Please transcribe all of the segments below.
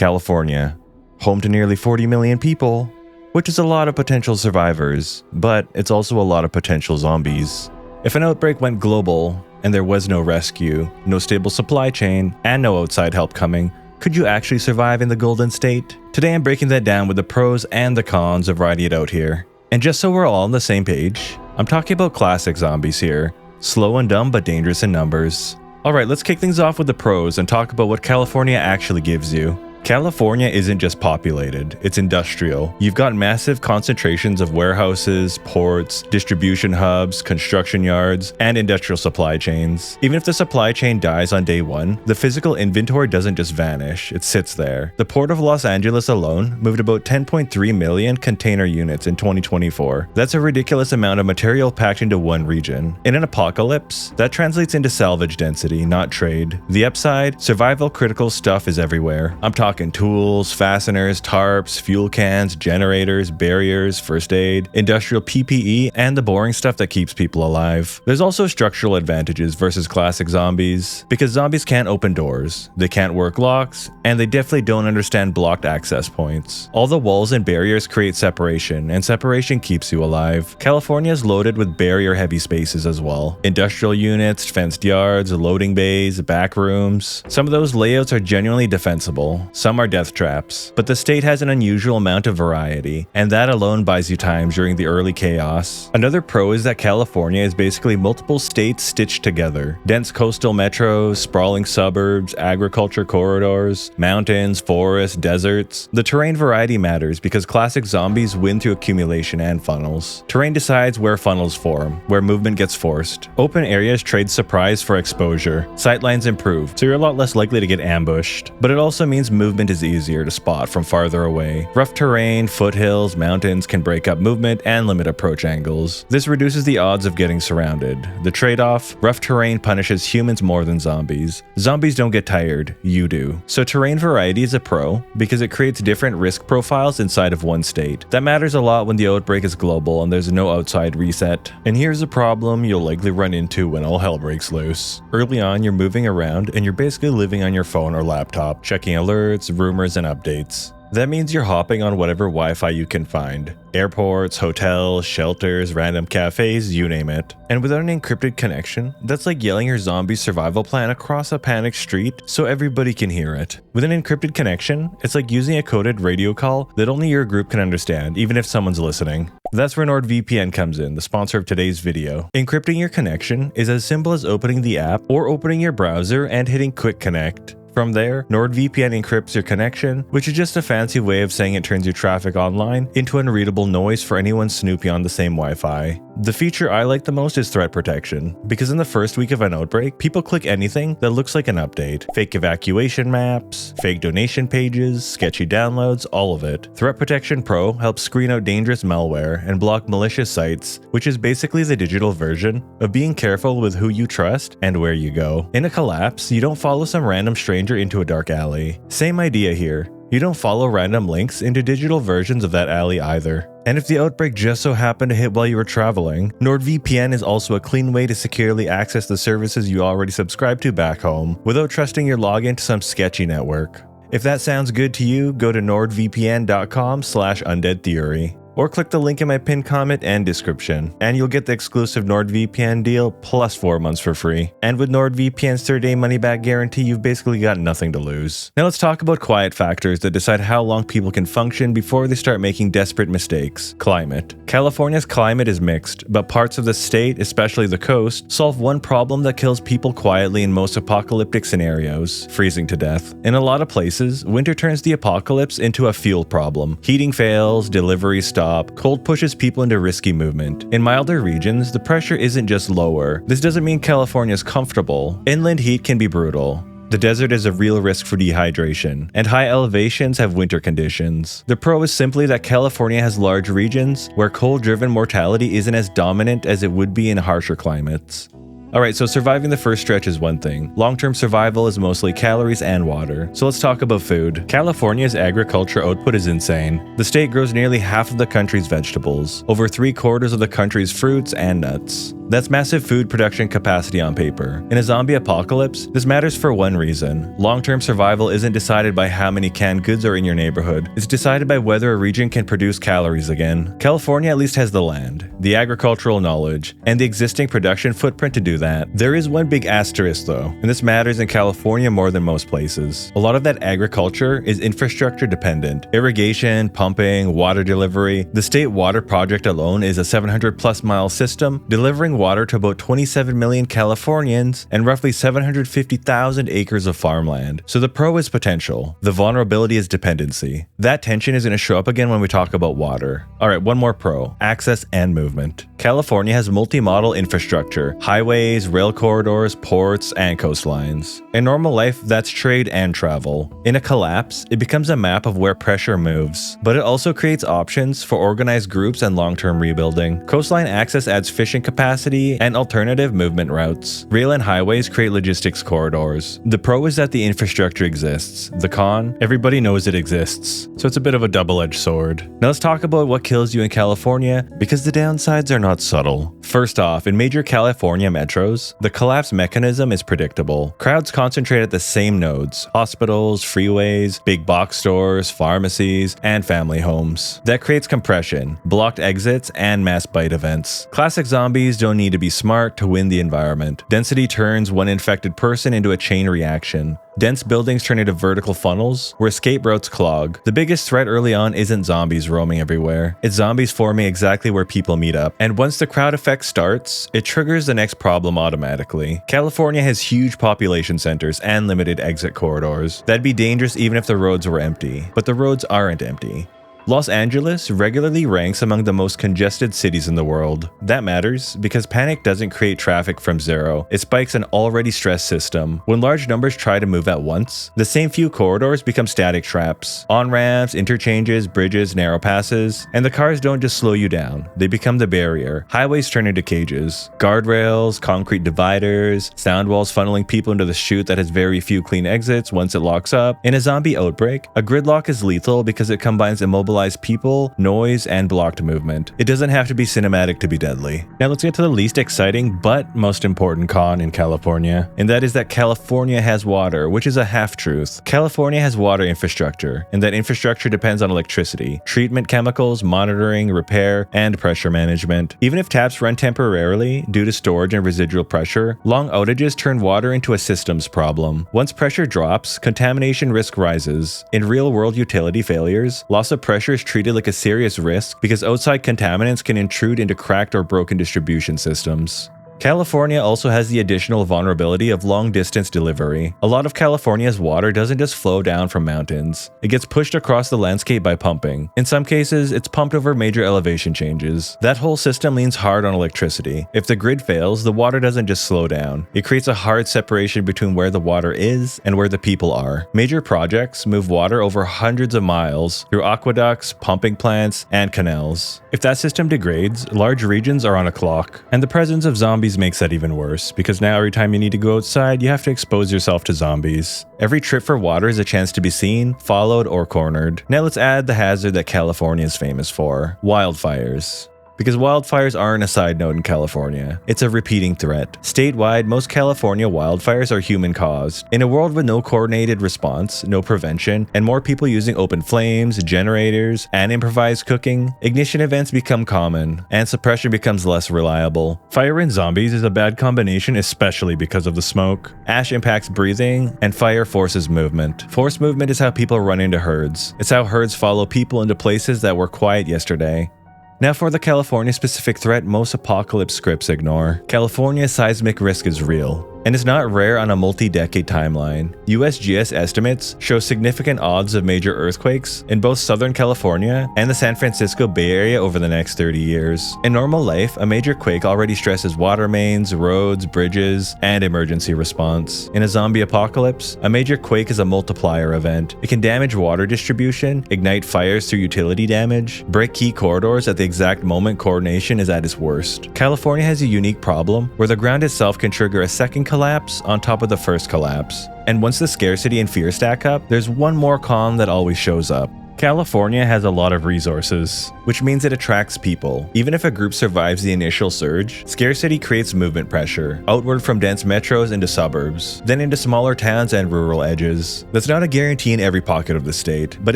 California, home to nearly 40 million people, which is a lot of potential survivors, but it's also a lot of potential zombies. If an outbreak went global and there was no rescue, no stable supply chain, and no outside help coming, could you actually survive in the Golden State? Today I'm breaking that down with the pros and the cons of riding it out here. And just so we're all on the same page, I'm talking about classic zombies here. Slow and dumb but dangerous in numbers. Alright, let's kick things off with the pros and talk about what California actually gives you. California isn't just populated, it's industrial. You've got massive concentrations of warehouses, ports, distribution hubs, construction yards, and industrial supply chains. Even if the supply chain dies on day one, the physical inventory doesn't just vanish, it sits there. The Port of Los Angeles alone moved about 10.3 million container units in 2024. That's a ridiculous amount of material packed into one region. In an apocalypse, that translates into salvage density, not trade. The upside, survival critical stuff is everywhere. I'm talking tools, fasteners, tarps, fuel cans, generators, barriers, first aid, industrial PPE, and the boring stuff that keeps people alive. There's also structural advantages versus classic zombies, because zombies can't open doors, they can't work locks, and they definitely don't understand blocked access points. All the walls and barriers create separation, and separation keeps you alive. California is loaded with barrier-heavy spaces as well. Industrial units, fenced yards, loading bays, back rooms. Some of those layouts are genuinely defensible. Some are death traps, but the state has an unusual amount of variety, and that alone buys you time during the early chaos. Another pro is that California is basically multiple states stitched together. Dense coastal metros, sprawling suburbs, agriculture corridors, mountains, forests, deserts. The terrain variety matters because classic zombies win through accumulation and funnels. Terrain decides where funnels form, where movement gets forced. Open areas trade surprise for exposure. Sightlines improve, so you're a lot less likely to get ambushed. But it also means movement is easier to spot from farther away. Rough terrain, foothills, mountains can break up movement and limit approach angles. This reduces the odds of getting surrounded. The trade-off, rough terrain punishes humans more than zombies. Zombies don't get tired, you do. So terrain variety is a pro because it creates different risk profiles inside of one state. That matters a lot when the outbreak is global and there's no outside reset. And here's a problem you'll likely run into when all hell breaks loose. Early on, you're moving around and you're basically living on your phone or laptop, checking alerts, rumors, and updates. That means you're hopping on whatever Wi-Fi you can find. Airports, hotels, shelters, random cafes, you name it. And without an encrypted connection, that's like yelling your zombie survival plan across a panicked street so everybody can hear it. With an encrypted connection, it's like using a coded radio call that only your group can understand, even if someone's listening. That's where NordVPN comes in, the sponsor of today's video. Encrypting your connection is as simple as opening the app or opening your browser and hitting Quick Connect. From there, NordVPN encrypts your connection, which is just a fancy way of saying it turns your traffic online into unreadable noise for anyone snooping on the same Wi-Fi. The feature I like the most is threat protection, because in the first week of an outbreak, people click anything that looks like an update. Fake evacuation maps, fake donation pages, sketchy downloads, all of it. Threat Protection Pro helps screen out dangerous malware and block malicious sites, which is basically the digital version of being careful with who you trust and where you go. In a collapse, you don't follow some random stranger into a dark alley. Same idea here. You don't follow random links into digital versions of that alley either. And if the outbreak just so happened to hit while you were traveling, NordVPN is also a clean way to securely access the services you already subscribe to back home without trusting your login to some sketchy network. If that sounds good to you, go to nordvpn.com/undeadtheory. Or click the link in my pinned comment and description, and you'll get the exclusive NordVPN deal plus 4 months for free. And with NordVPN's 30-day money-back guarantee, you've basically got nothing to lose. Now let's talk about quiet factors that decide how long people can function before they start making desperate mistakes. Climate. California's climate is mixed, but parts of the state, especially the coast, solve one problem that kills people quietly in most apocalyptic scenarios: freezing to death. In a lot of places, winter turns the apocalypse into a fuel problem. Heating fails, deliveries stop, cold pushes people into risky movement. In milder regions, the pressure isn't just lower. This doesn't mean California's comfortable. Inland heat can be brutal. The desert is a real risk for dehydration, and high elevations have winter conditions. The pro is simply that California has large regions where cold-driven mortality isn't as dominant as it would be in harsher climates. Alright, so surviving the first stretch is one thing. Long-term survival is mostly calories and water. So let's talk about food. California's agriculture output is insane. The state grows nearly half of the country's vegetables, over 3/4 of the country's fruits and nuts. That's massive food production capacity on paper. In a zombie apocalypse, this matters for one reason. Long-term survival isn't decided by how many canned goods are in your neighborhood. It's decided by whether a region can produce calories again. California at least has the land, the agricultural knowledge, and the existing production footprint to do that. There is one big asterisk though, and this matters in California more than most places. A lot of that agriculture is infrastructure dependent. Irrigation, pumping, water delivery. The state water project alone is a 700+ mile system, delivering water to about 27 million Californians and roughly 750,000 acres of farmland. So the pro is potential. The vulnerability is dependency. That tension is going to show up again when we talk about water. Alright, one more pro. Access and movement. California has multi-modal infrastructure. Highways, rail corridors, ports, and coastlines. In normal life, that's trade and travel. In a collapse, it becomes a map of where pressure moves. But it also creates options for organized groups and long-term rebuilding. Coastline access adds fishing capacity and alternative movement routes. Rail and highways create logistics corridors. The pro is that the infrastructure exists. The con, everybody knows it exists. So it's a bit of a double-edged sword. Now let's talk about what kills you in California, because the downsides are not subtle. First off, in major California metros, the collapse mechanism is predictable. Crowds concentrate at the same nodes: hospitals, freeways, big box stores, pharmacies, and family homes. That creates compression, blocked exits, and mass bite events. Classic zombies don't need to be smart to win the environment. Density turns one infected person into a chain reaction. Dense buildings turn into vertical funnels where escape routes clog. The biggest threat early on isn't zombies roaming everywhere. It's zombies forming exactly where people meet up. And once the crowd effect starts, it triggers the next problem automatically. California has huge population centers and limited exit corridors. That'd be dangerous even if the roads were empty. But the roads aren't empty. Los Angeles regularly ranks among the most congested cities in the world. That matters because panic doesn't create traffic from zero. It spikes an already stressed system. When large numbers try to move at once, the same few corridors become static traps. On-ramps, interchanges, bridges, narrow passes, and the cars don't just slow you down. They become the barrier. Highways turn into cages. Guardrails, concrete dividers, sound walls funneling people into the chute that has very few clean exits once it locks up. In a zombie outbreak, a gridlock is lethal because it combines immobilized people, noise, and blocked movement. It doesn't have to be cinematic to be deadly. Now let's get to the least exciting but most important con in California, and that is that California has water, which is a half-truth. California has water infrastructure, and that infrastructure depends on electricity, treatment chemicals, monitoring, repair, and pressure management. Even if taps run temporarily due to storage and residual pressure, long outages turn water into a systems problem. Once pressure drops, contamination risk rises. In real-world utility failures, loss of pressure is treated like a serious risk because outside contaminants can intrude into cracked or broken distribution systems. California also has the additional vulnerability of long-distance delivery. A lot of California's water doesn't just flow down from mountains. It gets pushed across the landscape by pumping. In some cases, it's pumped over major elevation changes. That whole system leans hard on electricity. If the grid fails, the water doesn't just slow down. It creates a hard separation between where the water is and where the people are. Major projects move water over hundreds of miles through aqueducts, pumping plants, and canals. If that system degrades, large regions are on a clock. And the presence of zombies makes that even worse, because now every time you need to go outside, you have to expose yourself to zombies. Every trip for water is a chance to be seen, followed, or cornered. Now let's add the hazard that California is famous for: wildfires. Because wildfires aren't a side note in California. It's a repeating threat. Statewide, most California wildfires are human-caused. In a world with no coordinated response, no prevention, and more people using open flames, generators, and improvised cooking, ignition events become common, and suppression becomes less reliable. Fire and zombies is a bad combination, especially because of the smoke. Ash impacts breathing, and fire forces movement. Forced movement is how people run into herds. It's how herds follow people into places that were quiet yesterday. Now for the California-specific threat most apocalypse scripts ignore. California's seismic risk is real. and is not rare on a multi-decade timeline. USGS estimates show significant odds of major earthquakes in both Southern California and the San Francisco Bay Area over the next 30 years. In normal life, a major quake already stresses water mains, roads, bridges, and emergency response. In a zombie apocalypse, a major quake is a multiplier event. It can damage water distribution, ignite fires through utility damage, break key corridors at the exact moment coordination is at its worst. California has a unique problem where the ground itself can trigger a second collapse on top of the first collapse. And once the scarcity and fear stack up, there's one more con that always shows up. California has a lot of resources, which means it attracts people. Even if a group survives the initial surge, scarcity creates movement pressure, outward from dense metros into suburbs, then into smaller towns and rural edges. That's not a guarantee in every pocket of the state, but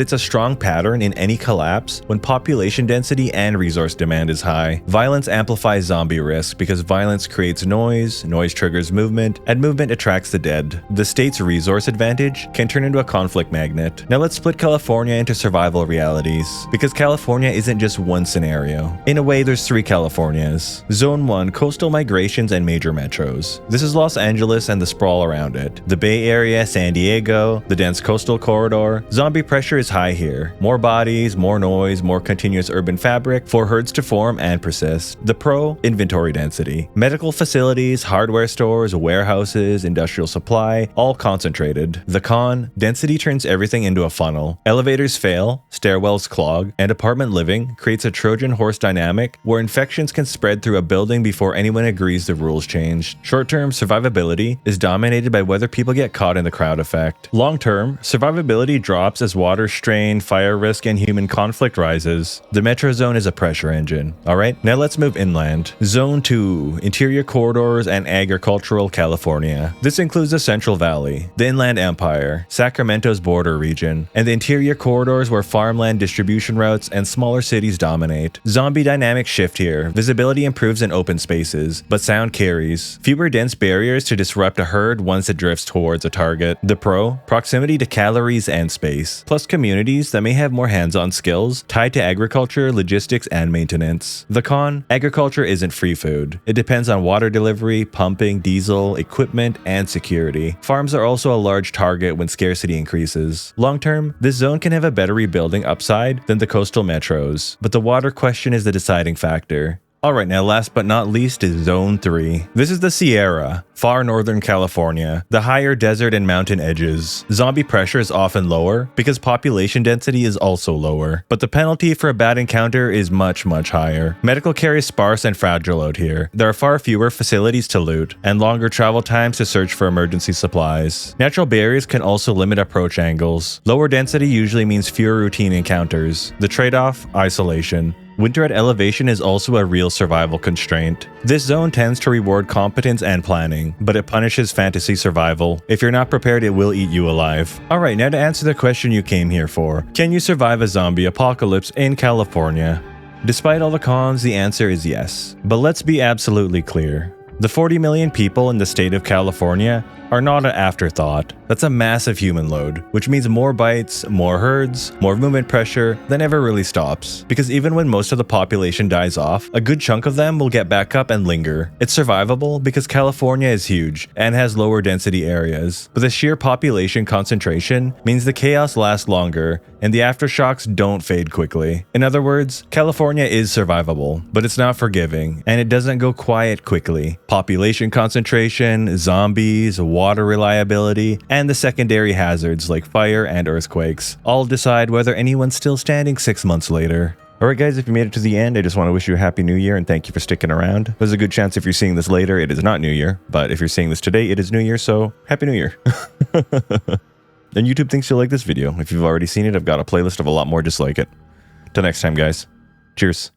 it's a strong pattern in any collapse when population density and resource demand is high. Violence amplifies zombie risk because violence creates noise triggers movement, and movement attracts the dead. The state's resource advantage can turn into a conflict magnet. Now let's split California into survival realities, because California isn't just one scenario. In a way, there's 3 Californias. Zone 1, coastal migrations and major metros. This is Los Angeles and the sprawl around it. The Bay Area, San Diego, the dense coastal corridor. Zombie pressure is high here. More bodies, more noise, more continuous urban fabric for herds to form and persist. The pro, inventory density. Medical facilities, hardware stores, warehouses, industrial supply, all concentrated. The con, density turns everything into a funnel. Elevators fail, stairwells clog, and apartment living creates a Trojan horse dynamic where infections can spread through a building before anyone agrees the rules changed. Short-term survivability is dominated by whether people get caught in the crowd effect. Long-term, survivability drops as water strain, fire risk, and human conflict rises. The metro zone is a pressure engine. Alright, now let's move inland. Zone 2, interior corridors and agricultural California. This includes the Central Valley, the Inland Empire, Sacramento's border region, and the interior corridors where farmland distribution routes and smaller cities dominate. Zombie dynamics shift here. Visibility improves in open spaces, but sound carries. Fewer dense barriers to disrupt a herd once it drifts towards a target. The pro, proximity to calories and space, plus communities that may have more hands-on skills tied to agriculture, logistics, and maintenance. The con, agriculture isn't free food. It depends on water delivery, pumping, diesel, equipment, and security. Farms are also a large target when scarcity increases. Long-term, this zone can have a better rebuilding upside than the coastal metros, but the water question is the deciding factor. Alright, now last but not least is Zone 3. This is the Sierra, far northern California, the higher desert and mountain edges. Zombie pressure is often lower because population density is also lower, but the penalty for a bad encounter is much higher. Medical care is sparse and fragile out here. There are far fewer facilities to loot, and longer travel times to search for emergency supplies. Natural barriers can also limit approach angles. Lower density usually means fewer routine encounters. The trade-off, isolation. Winter at elevation is also a real survival constraint. This zone tends to reward competence and planning, but it punishes fantasy survival. If you're not prepared, it will eat you alive. Alright, now to answer the question you came here for. Can you survive a zombie apocalypse in California? Despite all the cons, the answer is yes. But let's be absolutely clear. The 40 million people in the state of California are not an afterthought. That's a massive human load, which means more bites, more herds, more movement pressure that never really stops. Because even when most of the population dies off, a good chunk of them will get back up and linger. It's survivable because California is huge and has lower density areas, but the sheer population concentration means the chaos lasts longer and the aftershocks don't fade quickly. In other words, California is survivable, but it's not forgiving, and it doesn't go quiet quickly. Population concentration, zombies, water reliability, and the secondary hazards like fire and earthquakes all decide whether anyone's still standing 6 months later. Alright guys, if you made it to the end, I just want to wish you a happy new year and thank you for sticking around. There's a good chance if you're seeing this later, it is not New Year, but if you're seeing this today, it is New Year, so happy New Year. And YouTube thinks you'll like this video. If you've already seen it, I've got a playlist of a lot more just like it. Till next time guys, cheers.